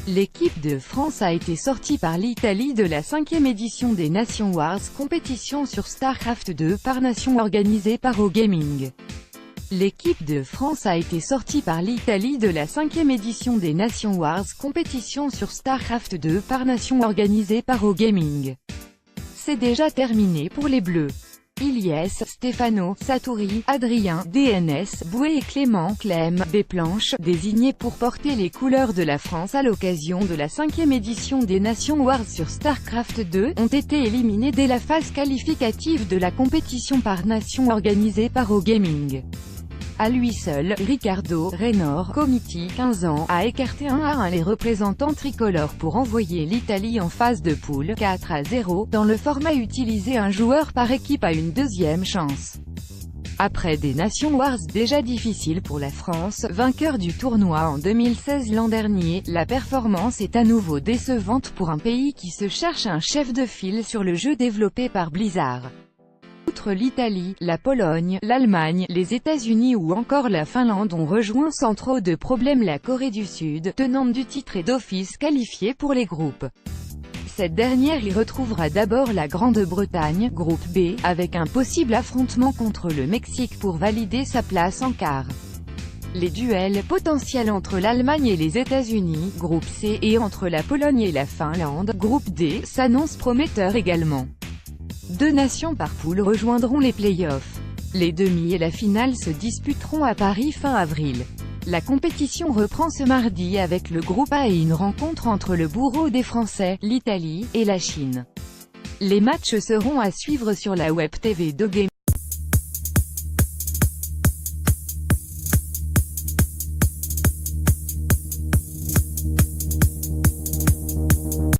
L'équipe de France a été sortie par l'Italie de la 5e édition des Nation Wars, compétition sur StarCraft 2 par nation organisée par OGaming. L'équipe de France a été sortie par l'Italie de la 5e édition des Nation Wars, compétition sur StarCraft 2 par nation organisée par OGaming. C'est déjà terminé pour les Bleus. Ilyes, Stefano, Satouri, Adrien, DNS, Boué et Clément, Clem, Béplanche, désignés pour porter les couleurs de la France à l'occasion de la 5e édition des Nation Wars sur StarCraft 2, ont été éliminés dès la phase qualificative de la compétition par nation organisée par OGaming. À lui seul, Ricardo Reynor, Comiti, 15 ans, a écarté 1-1 les représentants tricolores pour envoyer l'Italie en phase de poule, 4-0, dans le format utilisé un joueur par équipe à une deuxième chance. Après des Nation Wars déjà difficiles pour la France, vainqueur du tournoi en 2016 l'an dernier, la performance est à nouveau décevante pour un pays qui se cherche un chef de file sur le jeu développé par Blizzard. Outre l'Italie, la Pologne, l'Allemagne, les États-Unis ou encore la Finlande ont rejoint sans trop de problèmes la Corée du Sud, tenante du titre et d'office qualifiée pour les groupes. Cette dernière y retrouvera d'abord la Grande-Bretagne, groupe B, avec un possible affrontement contre le Mexique pour valider sa place en quart. Les duels potentiels entre l'Allemagne et les États-Unis, groupe C, et entre la Pologne et la Finlande, groupe D, s'annoncent prometteurs également. 2 nations par poule rejoindront les playoffs. Les demi et la finale se disputeront à Paris fin avril. La compétition reprend ce mardi avec le groupe A et une rencontre entre le bourreau des Français, l'Italie, et la Chine. Les matchs seront à suivre sur la web TV d'OGaming.